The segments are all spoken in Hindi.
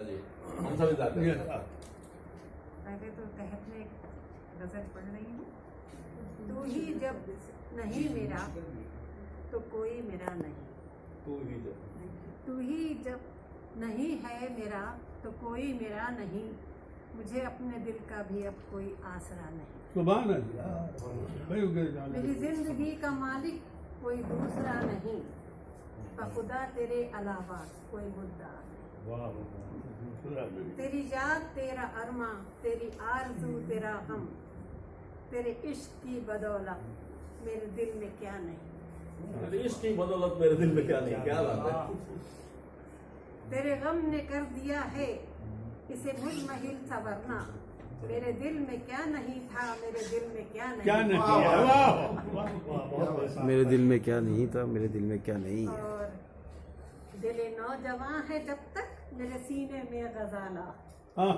जी, हम समझ जाते हैं। पहले तो तहत में एक गजल पढ़ रही हूँ। तू ही जब नहीं मेरा तो कोई मेरा नहीं, तू ही जब नहीं है मेरा तो कोई मेरा नहीं, मुझे अपने दिल का भी अब कोई आसरा नहीं। सुभान अल्लाह। मेरी जिंदगी का मालिक कोई दूसरा नहीं, खुदा तेरे अलावा कोई मुद्दा नहीं। तेरी याद तेरा अरमा, तेरी आरज़ू तेरा गम, तेरे इश्क की बदौलत मेरे दिल में क्या नहीं। इश्क की बदौलत मेरे दिल में क्या नहीं, क्या बात है। तेरे गम ने कर दिया है इसे मुजमहिल सा, वरना मेरे दिल में क्या नहीं था, मेरे दिल में क्या नहीं। क्या नहीं, मेरे दिल में क्या नहीं था, मेरे दिल में क्या नहीं है। और दिल नौजवान है जब तक मेरे सीने में गजाला, हाँ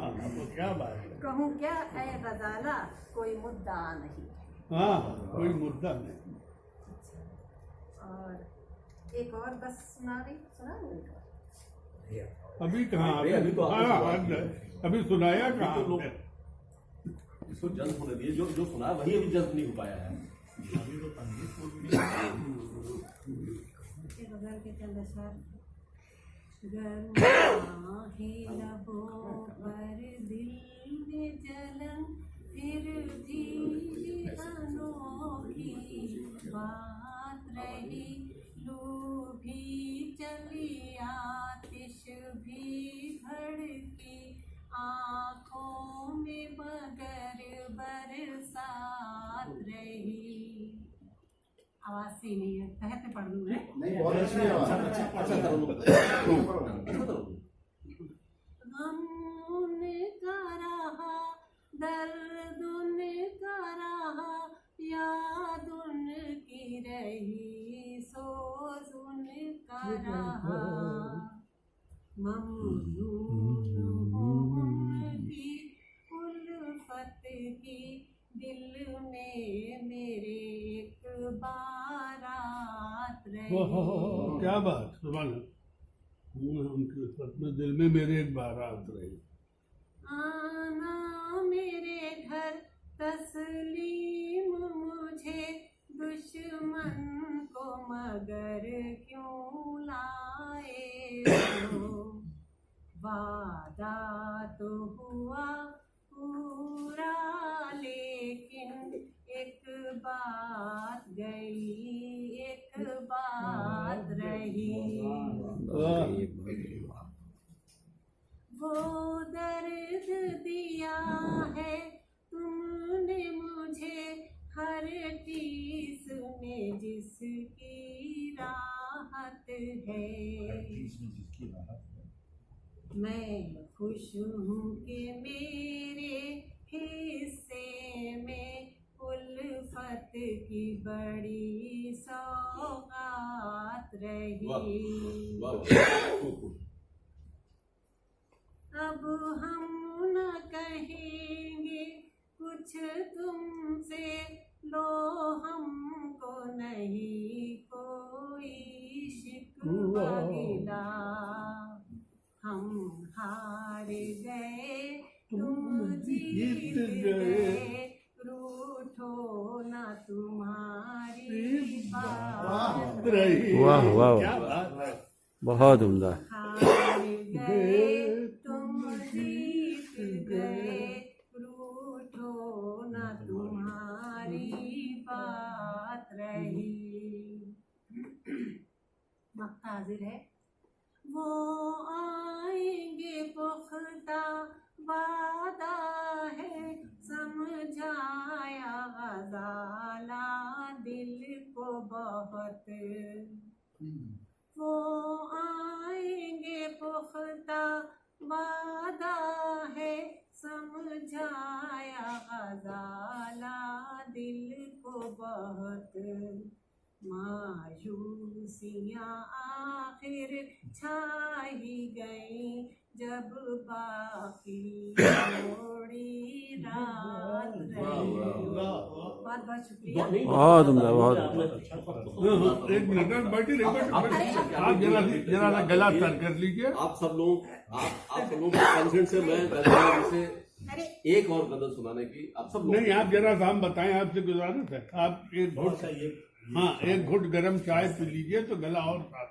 क्या बात है। कहूँ क्या है गजाला, कोई मुद्दा नहीं। हाँ कोई मुद्दा नहीं। और एक और बस सुना रही अभी कहाँ, अभी तो अभी सुनाया कहाँ। तो लोग इसको जज्ब होने दिए, जो सुना वही अभी जज्ब नहीं हो पाया है। गजल के चंद अशर। गरमा है लबों पर दिल में जलन, फिर भी अनोखी बात रही, लू भी चली आतिश भी भड़की, आँखों में मगर बरसात रही। आवाज सी नहीं है, तहत में पढ़ लूँ मैं। नहीं, बहुत अच्छी आवाज। गम उनका रहा, दर्द उनका रहा, याद उनकी रही, सोज उनका रहा, ममनून हूँ उनकी उल्फत की, दिल में मेरे एक बारात रही। क्या बात, सुभान अल्लाह। उनके सपने दिल में मेरे एक बारात रही। आना मेरे घर तस्लीम मुझे, दुश्मन को मगर क्यों लाए हो, वादा तो हुआ पूरा, लेकिन एक बात गई एक बात रही। वो दर्द दिया है तुमने मुझे, हर चीज में जिसकी राहत है, मैं खुश हूँ कि मेरे हिस्से में उल्फत की बड़ी सौगात रही। अब हम न कहेंगे कुछ तुमसे, लो हमको नहीं कोई शिकवा गिला, हम हार गए तुम जीत गए, रूठो ना तुम्हारी बात रही। वाह वाह, क्या बात है। बहुत उम्दा। हार गए तुम जीत गए, रूठो ना तुम्हारी बात रही। वक्त हाजिर है। वो आएंगे पुख्ता वादा है, समझाया गजाला दिल को बहुत, वो आएंगे पुख्ता वादा है, समझाया गजाला दिल को बहुत, मायूसियाँ आखिर छा ही गई, जब बाकी थोड़ी रात रही। बहुत बहुत शुक्रिया। नहीं, बहुत उम्दा, बहुत आपने- एक मिनट बैठिए आप जरा सा गला तर कर लीजिए। आप सब लोग कॉन्फिडेंस से मैं जैसे एक और गजल सुनाने की आप सब लोग नहीं, आप जरा सा हम बताएं, आपसे गुजारिश है, आप एक घुट, हाँ, एक घुट गरम चाय पी लीजिए तो गला और साफ